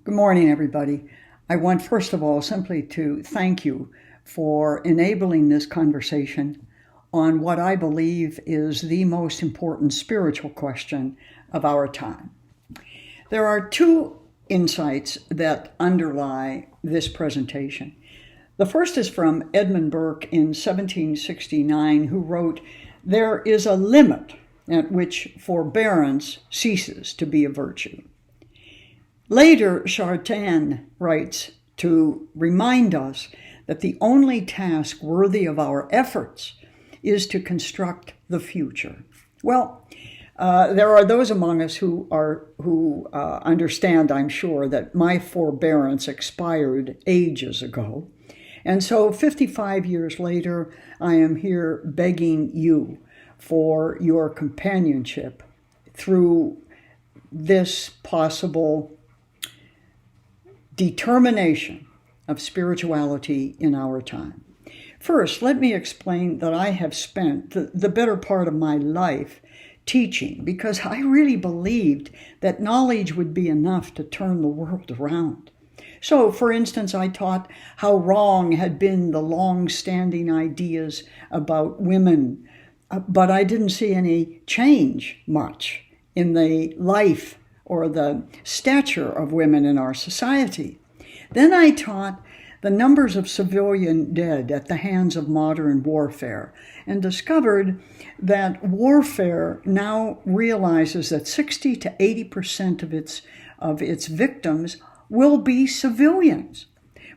Good morning, everybody. I want, first of all, simply to thank you for enabling this conversation on what I believe is the most important spiritual question of our time. There are two insights that underlie this presentation. The first is from Edmund Burke in 1769, who wrote, "There is a limit at which forbearance ceases to be a virtue." Later, Chartin writes to remind us that the only task worthy of our efforts is to construct the future. Well, there are those among us who understand, I'm sure, that my forbearance expired ages ago. And so 55 years later, I am here begging you for your companionship through this possible determination of spirituality in our time. First, let me explain that I have spent the better part of my life teaching because I really believed that knowledge would be enough to turn the world around. So, for instance, I taught how wrong had been the long-standing ideas about women, but I didn't see any change much in the life or the stature of women in our society. Then I taught the numbers of civilian dead at the hands of modern warfare and discovered that warfare now realizes that 60 to 80% of its victims will be civilians.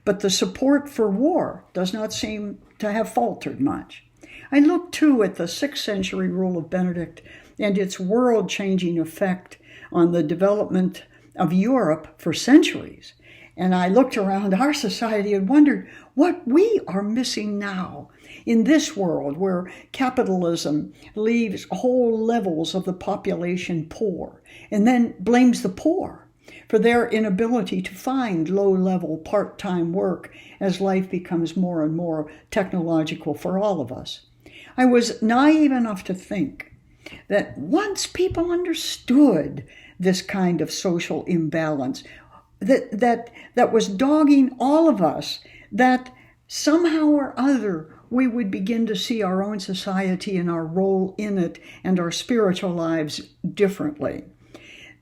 But the support for war does not seem to have faltered much. I looked too at the 6th century rule of Benedict and its world-changing effect on the development of Europe for centuries. And I looked around our society and wondered what we are missing now in this world where capitalism leaves whole levels of the population poor and then blames the poor for their inability to find low-level part-time work as life becomes more and more technological for all of us. I was naive enough to think that once people understood this kind of social imbalance that was dogging all of us, that somehow or other we would begin to see our own society and our role in it and our spiritual lives differently.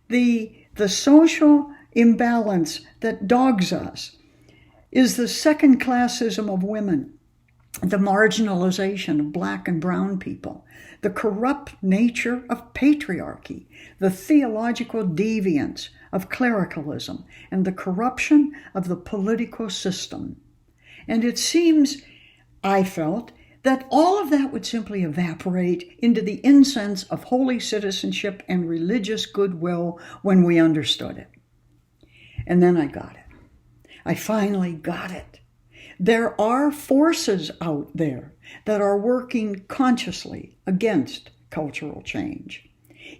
The social imbalance that dogs us is the second classism of women, the marginalization of black and brown people, the corrupt nature of patriarchy, the theological deviance of clericalism, and the corruption of the political system. And it seems, I felt, that all of that would simply evaporate into the incense of holy citizenship and religious goodwill when we understood it. And then I got it. I finally got it. There are forces out there that are working consciously against cultural change.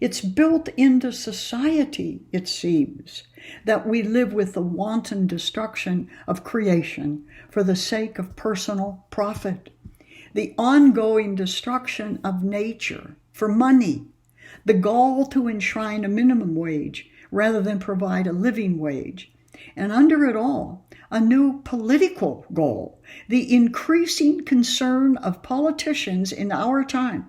It's built into society, it seems, that we live with the wanton destruction of creation for the sake of personal profit, the ongoing destruction of nature for money, the gall to enshrine a minimum wage rather than provide a living wage, and under it all, a new political goal, the increasing concern of politicians in our time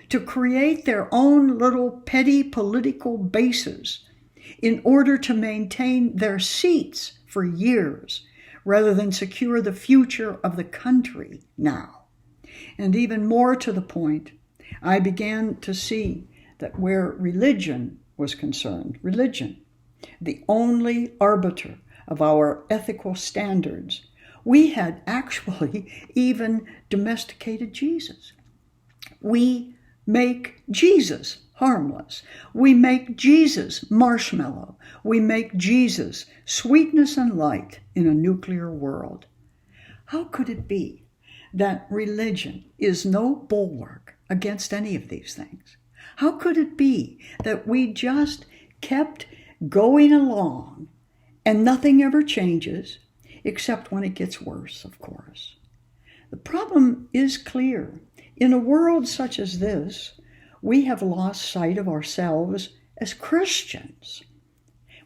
to create their own little petty political bases in order to maintain their seats for years rather than secure the future of the country now. And even more to the point, I began to see that where religion was concerned, religion, the only arbiter of our ethical standards, we had actually even domesticated Jesus. We make Jesus harmless. We make Jesus marshmallow. We make Jesus sweetness and light in a nuclear world. How could it be that religion is no bulwark against any of these things? How could it be that we just kept going along and nothing ever changes, except when it gets worse, of course? The problem is clear. In a world such as this, we have lost sight of ourselves as Christians.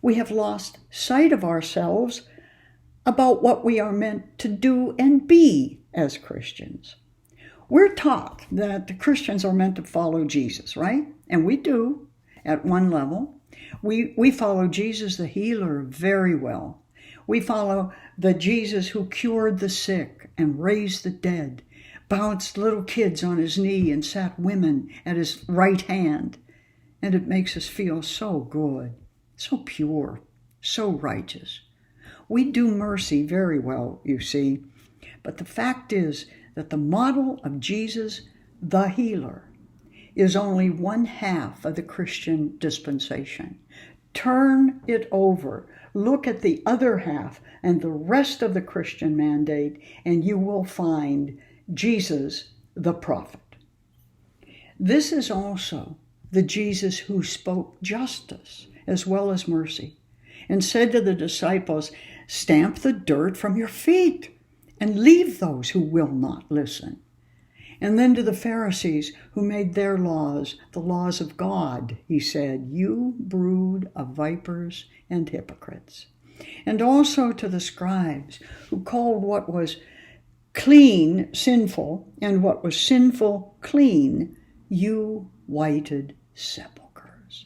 We have lost sight of ourselves about what we are meant to do and be as Christians. We're taught that the Christians are meant to follow Jesus, right? And we do at one level. We follow Jesus the healer very well. We follow the Jesus who cured the sick and raised the dead, bounced little kids on his knee and sat women at his right hand. And it makes us feel so good, so pure, so righteous. We do mercy very well, you see. But the fact is that the model of Jesus, the healer, is only one half of the Christian dispensation. Turn it over. Look at the other half and the rest of the Christian mandate, and you will find Jesus, the prophet. This is also the Jesus who spoke justice as well as mercy, and said to the disciples, "Stamp the dirt from your feet and leave those who will not listen." And then to the Pharisees who made their laws the laws of God, he said, "You brood of vipers and hypocrites." And also to the scribes who called what was clean sinful and what was sinful clean, "You whited sepulchres."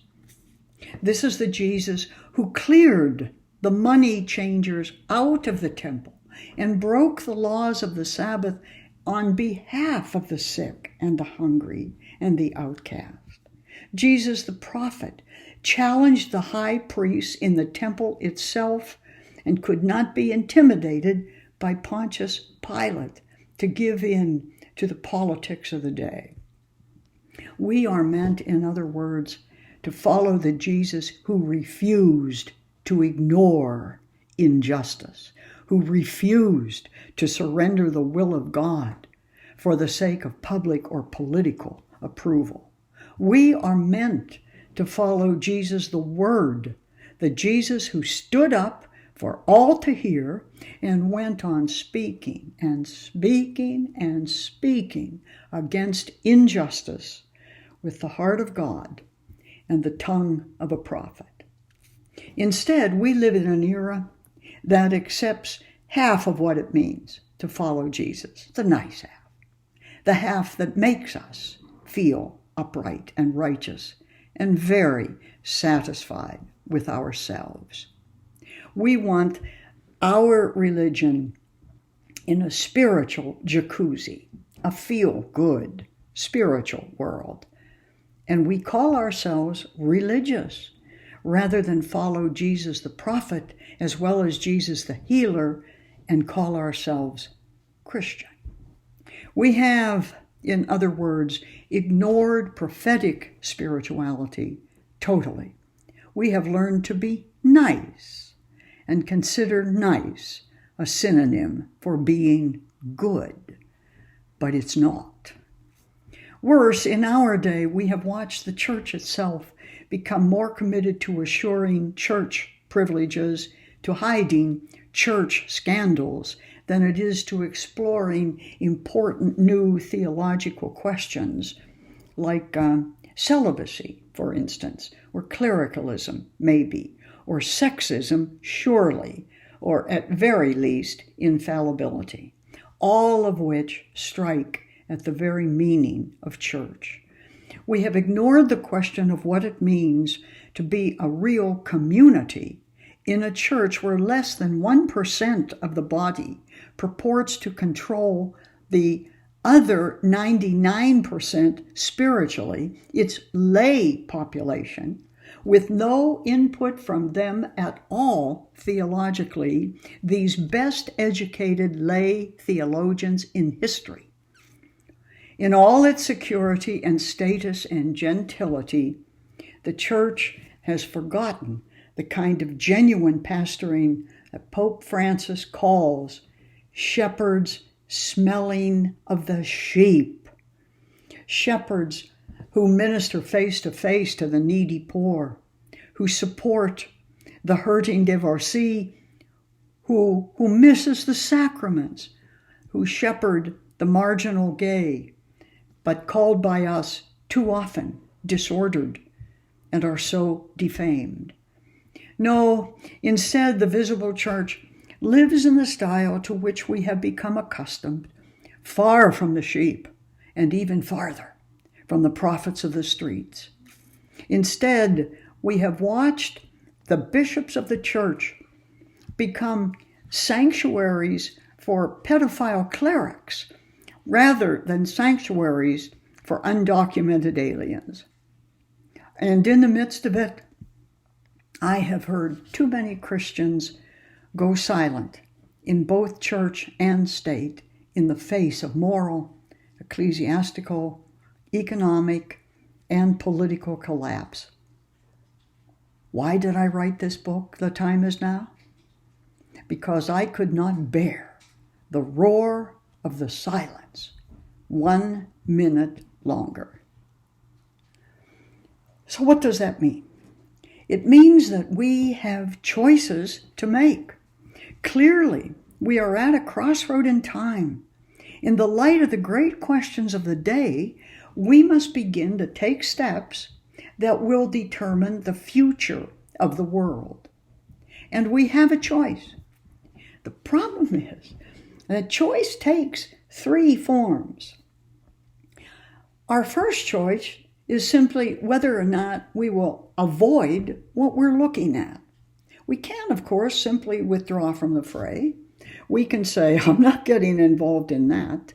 This is the Jesus who cleared the money changers out of the temple and broke the laws of the Sabbath on behalf of the sick and the hungry and the outcast. Jesus the prophet challenged the high priests in the temple itself and could not be intimidated by Pontius Pilate to give in to the politics of the day. We are meant, in other words, to follow the Jesus who refused to ignore injustice, who refused to surrender the will of God for the sake of public or political approval. We are meant to follow Jesus the Word, the Jesus who stood up for all to hear and went on speaking and speaking and speaking against injustice with the heart of God and the tongue of a prophet. Instead, we live in an era that accepts half of what it means to follow Jesus, the nice half, the half that makes us feel upright and righteous and very satisfied with ourselves. We want our religion in a spiritual jacuzzi, a feel-good spiritual world, and we call ourselves religious rather than follow Jesus the prophet as well as Jesus the healer and call ourselves Christian. We have, in other words, ignored prophetic spirituality totally. We have learned to be nice and consider nice a synonym for being good, but it's not. Worse, in our day, we have watched the church itself become more committed to assuring church privileges, to hiding church scandals, than it is to exploring important new theological questions like celibacy, for instance, or clericalism, maybe, or sexism, surely, or at very least, infallibility, all of which strike at the very meaning of church. We have ignored the question of what it means to be a real community in a church where less than 1% of the body purports to control the other 99% spiritually, its lay population, with no input from them at all theologically, these best educated lay theologians in history. In all its security and status and gentility, the church has forgotten the kind of genuine pastoring that Pope Francis calls shepherds smelling of the sheep. Shepherds who minister face to face to the needy poor, who support the hurting divorcee, who misses the sacraments, who shepherd the marginal gay, but called by us too often disordered and are so defamed. No, instead, the visible church lives in the style to which we have become accustomed, far from the sheep and even farther from the prophets of the streets. Instead, we have watched the bishops of the church become sanctuaries for pedophile clerics rather than sanctuaries for undocumented aliens. And in the midst of it, I have heard too many Christians go silent in both church and state in the face of moral, ecclesiastical, economic, and political collapse. Why did I write this book, The Time Is Now? Because I could not bear the roar of the silence 1 minute longer. So what does that mean? It means that we have choices to make. Clearly, we are at a crossroad in time. In the light of the great questions of the day, we must begin to take steps that will determine the future of the world. And we have a choice. The problem is that choice takes 3 forms. Our first choice is simply whether or not we will avoid what we're looking at. We can, of course, simply withdraw from the fray. We can say, I'm not getting involved in that,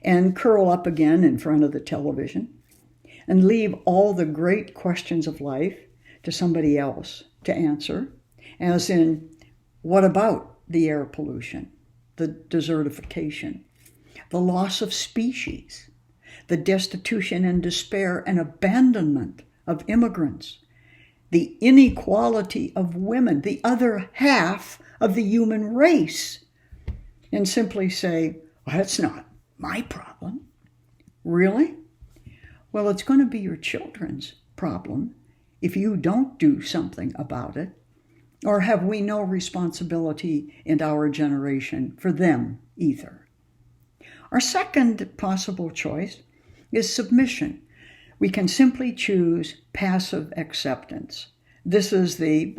and curl up again in front of the television and leave all the great questions of life to somebody else to answer, as in, what about the air pollution, the desertification, the loss of species, the destitution and despair and abandonment of immigrants, the inequality of women, the other half of the human race, and simply say, well, that's not my problem. Really? Well, it's going to be your children's problem if you don't do something about it. Or have we no responsibility in our generation for them either? Our second possible choice is submission. We can simply choose passive acceptance. This is it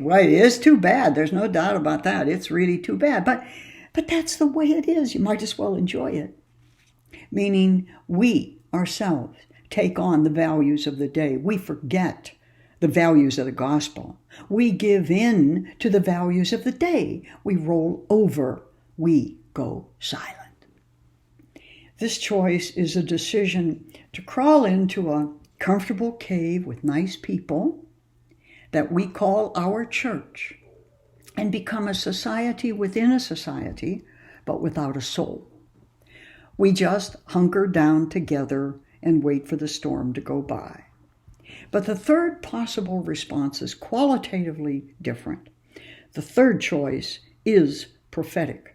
is too bad. There's no doubt about that. It's really too bad. But that's the way it is. You might as well enjoy it. Meaning we ourselves take on the values of the day. We forget the values of the gospel. We give in to the values of the day. We roll over. We go silent. This choice is a decision to crawl into a comfortable cave with nice people that we call our church and become a society within a society, but without a soul. We just hunker down together and wait for the storm to go by. But the third possible response is qualitatively different. The third choice is prophetic.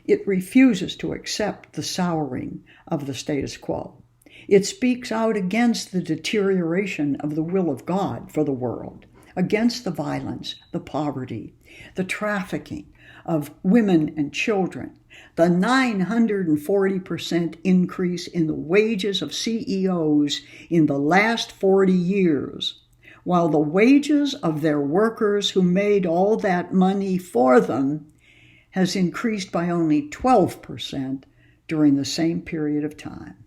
It refuses to accept the souring of the status quo. It speaks out against the deterioration of the will of God for the world, against the violence, the poverty, the trafficking of women and children, the 940% increase in the wages of CEOs in the last 40 years, while the wages of their workers who made all that money for them has increased by only 12% during the same period of time.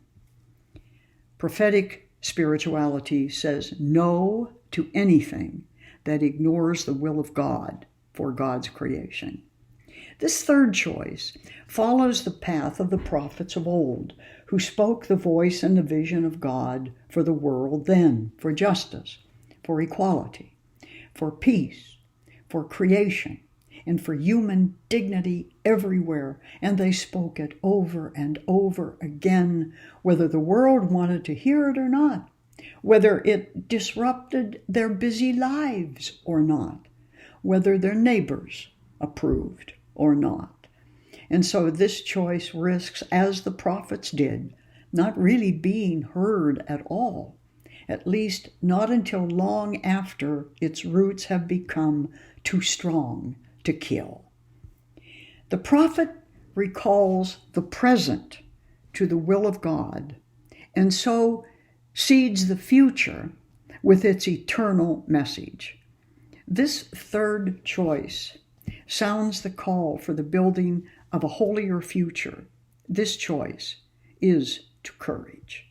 Prophetic spirituality says no to anything that ignores the will of God for God's creation. This third choice follows the path of the prophets of old, who spoke the voice and the vision of God for the world then, for justice, for equality, for peace, for creation, and for human dignity everywhere. And they spoke it over and over again, whether the world wanted to hear it or not, whether it disrupted their busy lives or not, whether their neighbors approved or not. And so this choice risks, as the prophets did, not really being heard at all, at least not until long after its roots have become too strong to kill. The prophet recalls the present to the will of God, and so seeds the future with its eternal message. This third choice sounds the call for the building of a holier future. This choice is to courage.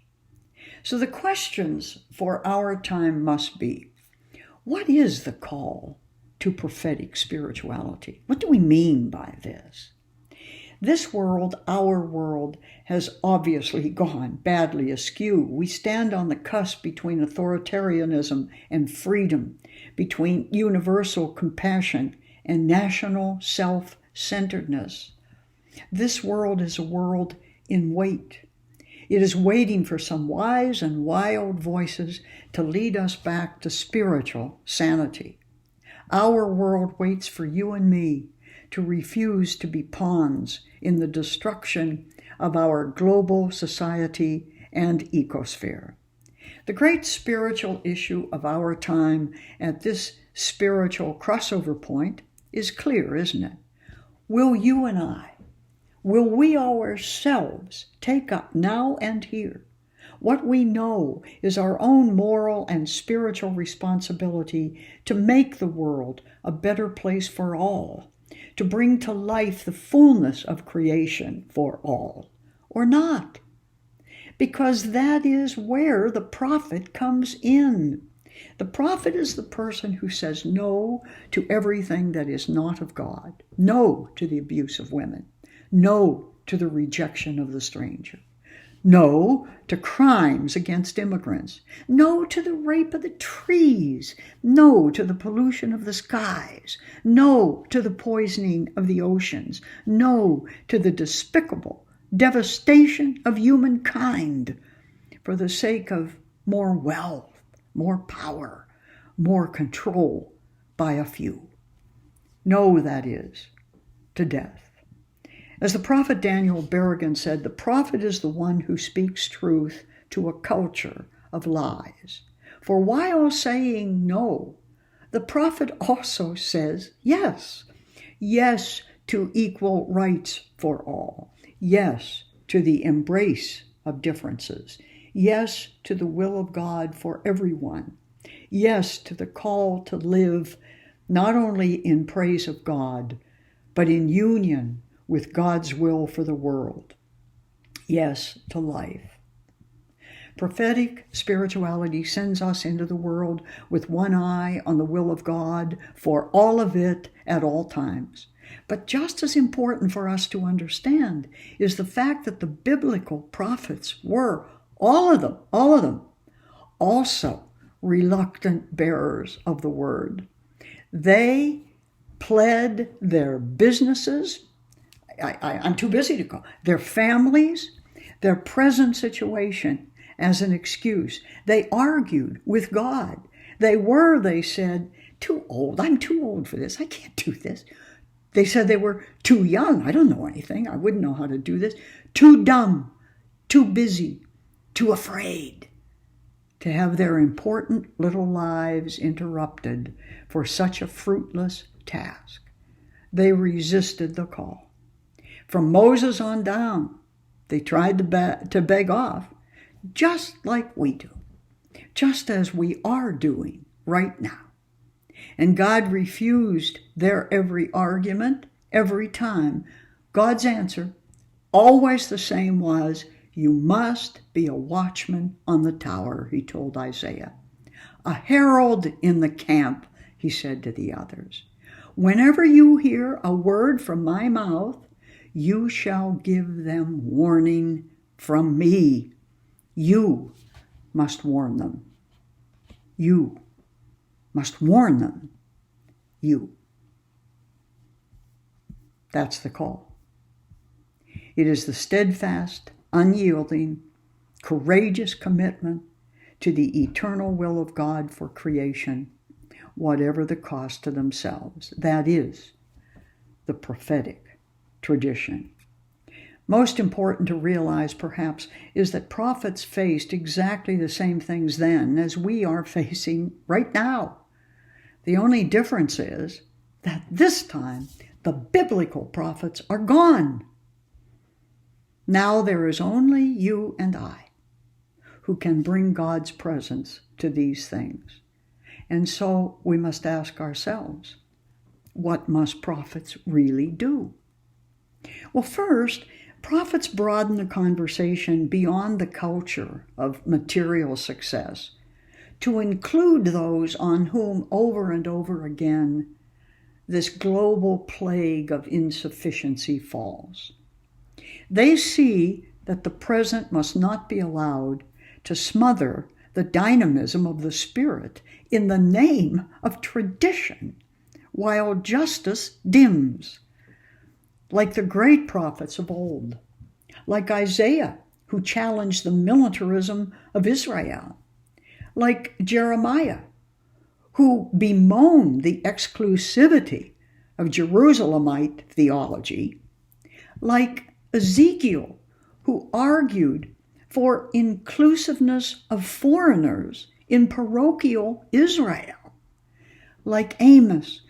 So the questions for our time must be, what is the call to prophetic spirituality? What do we mean by this? This world, our world, has obviously gone badly askew. We stand on the cusp between authoritarianism and freedom, between universal compassion and national self-centeredness. This world is a world in wait. It is waiting for some wise and wild voices to lead us back to spiritual sanity. Our world waits for you and me to refuse to be pawns in the destruction of our global society and ecosphere. The great spiritual issue of our time at this spiritual crossover point is clear, isn't it? Will you and I, will we ourselves take up now and here what we know is our own moral and spiritual responsibility to make the world a better place for all, to bring to life the fullness of creation for all, or not? Because that is where the prophet comes in. The prophet is the person who says no to everything that is not of God, no to the abuse of women, no to the rejection of the stranger, no to crimes against immigrants, no to the rape of the trees, no to the pollution of the skies, no to the poisoning of the oceans, no to the despicable devastation of humankind for the sake of more wealth, more power, more control by a few. No, that is, to death. As the prophet Daniel Berrigan said, the prophet is the one who speaks truth to a culture of lies. For while saying no, the prophet also says yes. Yes to equal rights for all. Yes to the embrace of differences. Yes to the will of God for everyone. Yes to the call to live not only in praise of God, but in union with God's will for the world. Yes to life. Prophetic spirituality sends us into the world with one eye on the will of God for all of it at all times. But just as important for us to understand is the fact that the biblical prophets were, all of them, also reluctant bearers of the word. They pled their businesses, I'm too busy to go, their families, their present situation as an excuse. They argued with God. They said, too old. I'm too old for this. I can't do this. They said they were too young. I don't know anything. I wouldn't know how to do this. Too dumb, too busy, too afraid to have their important little lives interrupted for such a fruitless task. They resisted the call. From Moses on down, they tried to beg off, just like we do, just as we are doing right now. And God refused their every argument, every time. God's answer, always the same, was, you must be a watchman on the tower, he told Isaiah. A herald in the camp, he said to the others. Whenever you hear a word from my mouth, you shall give them warning from me. You must warn them. You must warn them. You. That's the call. It is the steadfast, unyielding, courageous commitment to the eternal will of God for creation, whatever the cost to themselves. That is the prophetic tradition. Most important to realize, perhaps, is that prophets faced exactly the same things then as we are facing right now. The only difference is that this time the biblical prophets are gone. Now there is only you and I who can bring God's presence to these things. And so we must ask ourselves, what must prophets really do? Well, first, prophets broaden the conversation beyond the culture of material success to include those on whom over and over again this global plague of insufficiency falls. They see that the present must not be allowed to smother the dynamism of the Spirit in the name of tradition, while justice dims. Like the great prophets of old, like Isaiah, who challenged the militarism of Israel, like Jeremiah, who bemoaned the exclusivity of Jerusalemite theology, like Ezekiel, who argued for inclusiveness of foreigners in parochial Israel, like Amos,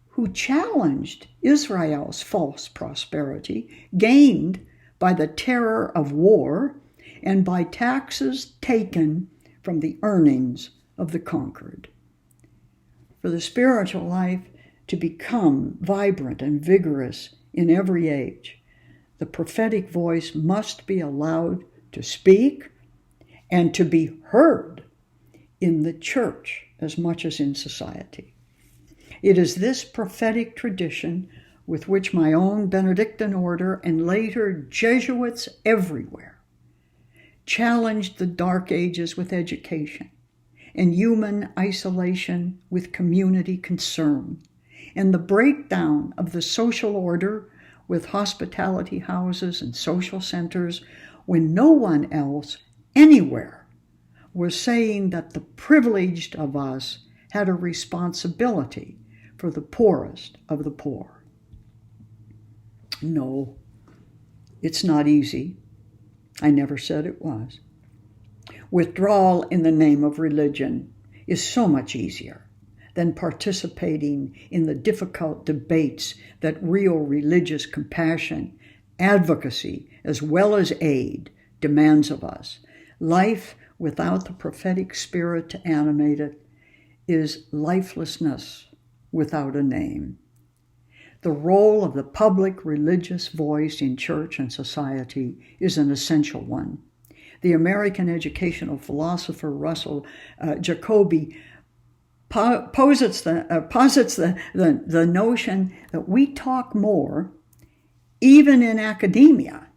who challenged Israel's false prosperity gained by the terror of war and by taxes taken from the earnings of the conquered. For the spiritual life to become vibrant and vigorous in every age, the prophetic voice must be allowed to speak and to be heard in the church as much as in society. It is this prophetic tradition with which my own Benedictine order and later Jesuits everywhere challenged the Dark Ages with education and human isolation with community concern, and the breakdown of the social order with hospitality houses and social centers when no one else anywhere was saying that the privileged of us had a responsibility for the poorest of the poor. No, it's not easy. I never said it was. Withdrawal in the name of religion is so much easier than participating in the difficult debates that real religious compassion, advocacy, as well as aid demands of us. Life without the prophetic spirit to animate it is lifelessness without a name. The role of the public religious voice in church and society is an essential one. The American educational philosopher Russell Jacoby posits the notion that we talk more, even in academia,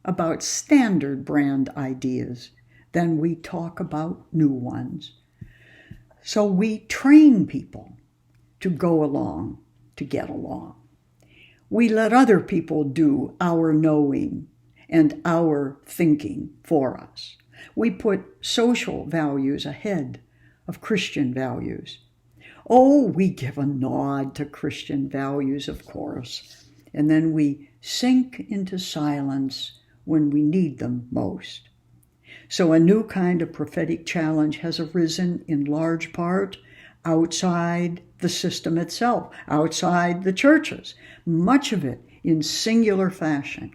about standard brand ideas than we talk about new ones. So we train people to go along, to get along. We let other people do our knowing and our thinking for us. We put social values ahead of Christian values. Oh, we give a nod to Christian values, of course, and then we sink into silence when we need them most. So a new kind of prophetic challenge has arisen in large part outside the system itself, outside the churches, much of it in singular fashion.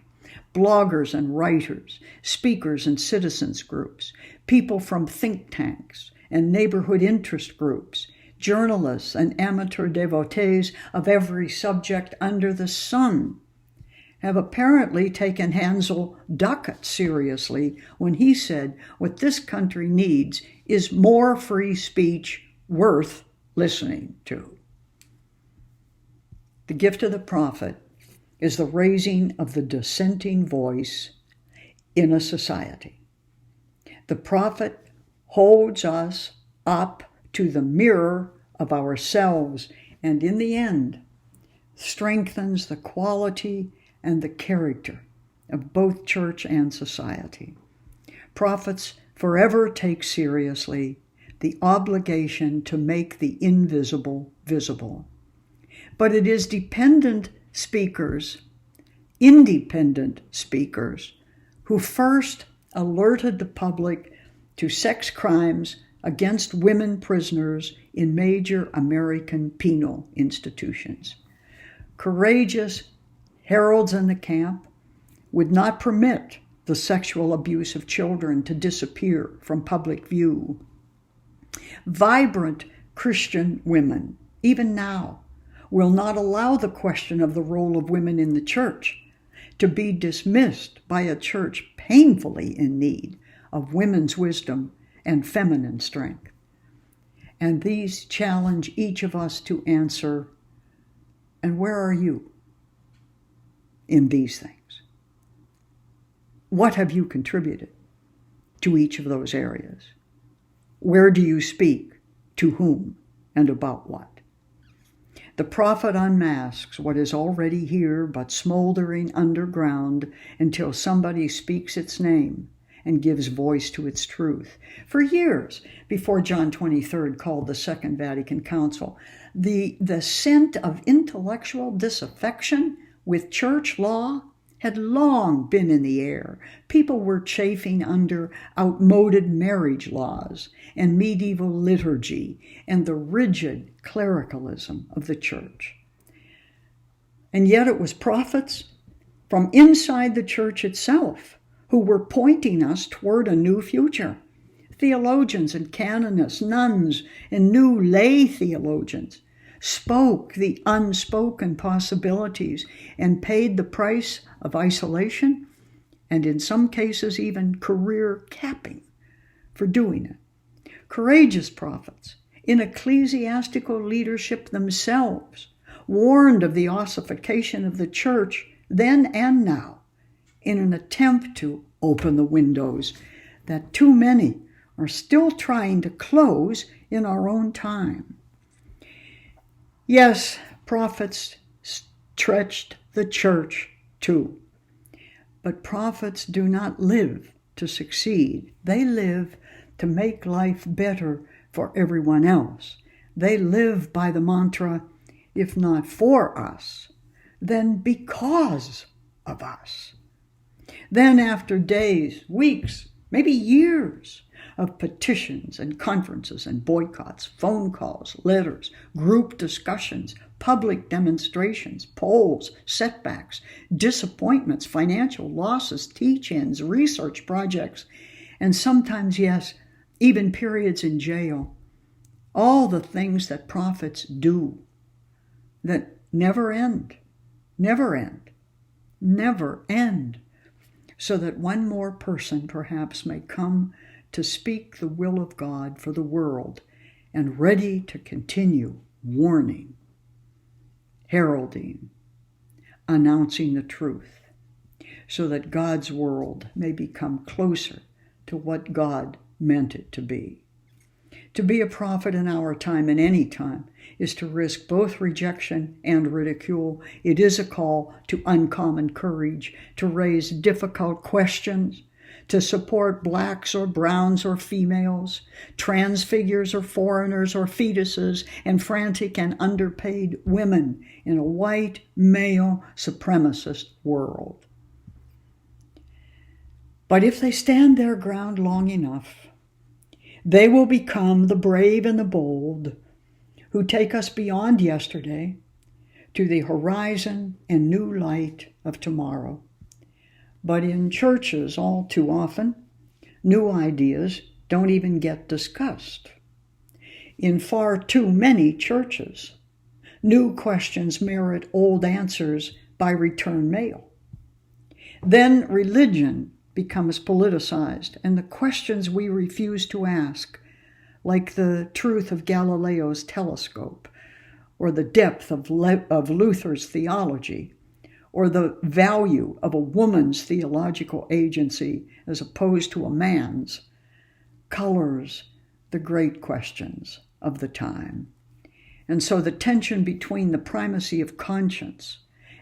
Bloggers and writers, speakers and citizens groups, people from think tanks and neighborhood interest groups, journalists and amateur devotees of every subject under the sun have apparently taken Hansel Duckett seriously when he said what this country needs is more free speech worth listening to. The gift of the prophet is the raising of the dissenting voice in a society. The prophet holds us up to the mirror of ourselves and in the end strengthens the quality and the character of both church and society. Prophets forever take seriously the obligation to make the invisible visible. But it is independent speakers, who first alerted the public to sex crimes against women prisoners in major American penal institutions. Courageous heralds in the camp would not permit the sexual abuse of children to disappear from public view. Vibrant Christian women, even now, will not allow the question of the role of women in the church to be dismissed by a church painfully in need of women's wisdom and feminine strength. And these challenge each of us to answer, and where are you in these things? What have you contributed to each of those areas? Where do you speak? To whom? And about what? The prophet unmasks what is already here but smoldering underground until somebody speaks its name and gives voice to its truth. For years, before John 23 called the Second Vatican Council, the scent of intellectual disaffection with church law had long been in the air. People were chafing under outmoded marriage laws and medieval liturgy and the rigid clericalism of the church. And yet it was prophets from inside the church itself who were pointing us toward a new future. Theologians and canonists, nuns, and new lay theologians spoke the unspoken possibilities and paid the price of isolation and in some cases even career capping for doing it. Courageous prophets in ecclesiastical leadership themselves warned of the ossification of the church then and now in an attempt to open the windows that too many are still trying to close in our own time. Yes, prophets stretched the church too. But prophets do not live to succeed. They live to make life better for everyone else. They live by the mantra, if not for us, then because of us. Then after days, weeks, maybe years of petitions and conferences and boycotts, phone calls, letters, group discussions, public demonstrations, polls, setbacks, disappointments, financial losses, teach-ins, research projects, and sometimes, yes, even periods in jail. All the things that prophets do that never end, never end, never end, so that one more person perhaps may come to speak the will of God for the world and ready to continue warning, heralding, announcing the truth, so that God's world may become closer to what God meant it to be. To be a prophet in our time and any time is to risk both rejection and ridicule. It is a call to uncommon courage, to raise difficult questions, to support blacks or browns or females, trans figures or foreigners or fetuses, and frantic and underpaid women in a white, male, supremacist world. But if they stand their ground long enough, they will become the brave and the bold who take us beyond yesterday to the horizon and new light of tomorrow. But in churches, all too often, new ideas don't even get discussed. In far too many churches, new questions merit old answers by return mail. Then religion becomes politicized, and the questions we refuse to ask, like the truth of Galileo's telescope, or the depth of Luther's theology, or the value of a woman's theological agency as opposed to a man's, colors the great questions of the time. And so the tension between the primacy of conscience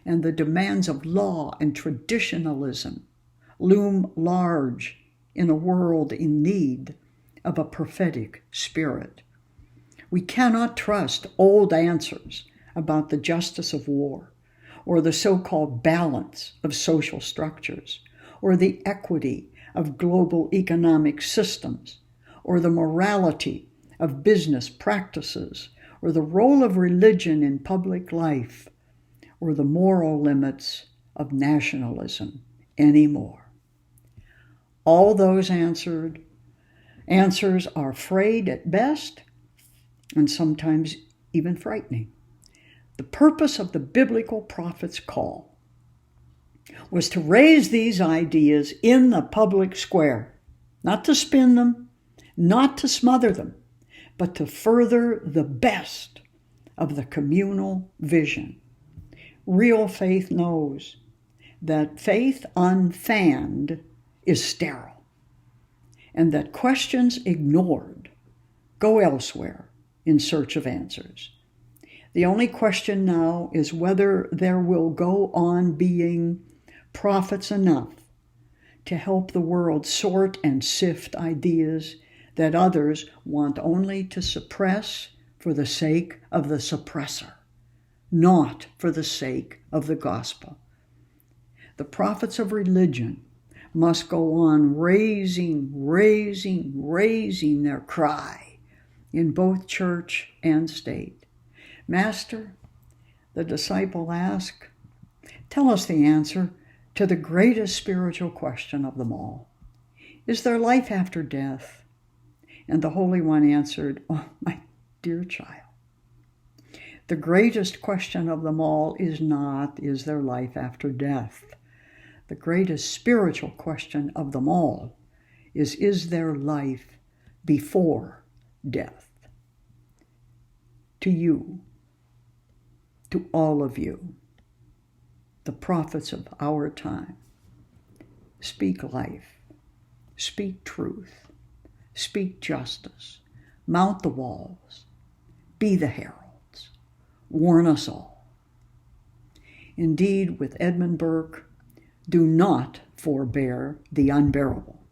and the demands of law and traditionalism loom large in a world in need of a prophetic spirit. We cannot trust old answers about the justice of war, or the so-called balance of social structures, or the equity of global economic systems, or the morality of business practices, or the role of religion in public life, or the moral limits of nationalism anymore. All those answers are frayed at best and sometimes even frightening. The purpose of the biblical prophet's call was to raise these ideas in the public square, not to spin them, not to smother them, but to further the best of the communal vision. Real faith knows that faith unfanned is sterile, and that questions ignored go elsewhere in search of answers. The only question now is whether there will go on being prophets enough to help the world sort and sift ideas that others want only to suppress for the sake of the suppressor, not for the sake of the gospel. The prophets of religion must go on raising their cry in both church and state. Master, the disciple asked, tell us the answer to the greatest spiritual question of them all. Is there life after death? And the Holy One answered, oh, my dear child, the greatest question of them all is not, is there life after death? The greatest spiritual question of them all is there life before death? To you, to all of you, the prophets of our time, speak life, speak truth, speak justice, mount the walls, be the heralds, warn us all. Indeed, with Edmund Burke, do not forbear the unbearable.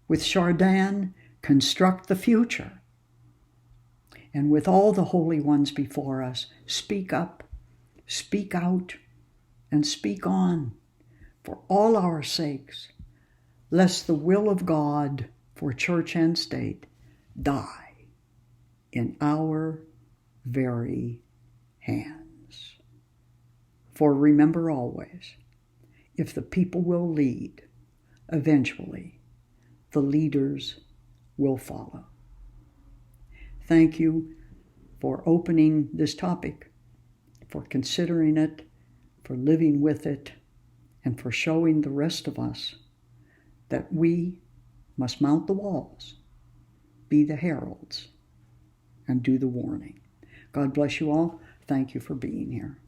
With Chardin, construct the future. And with all the holy ones before us, speak up, speak out, and speak on for all our sakes, lest the will of God for church and state die in our very hands. For remember always, if the people will lead, eventually the leaders will follow. Thank you for opening this topic, for considering it, for living with it, and for showing the rest of us that we must mount the walls, be the heralds, and do the warning. God bless you all. Thank you for being here.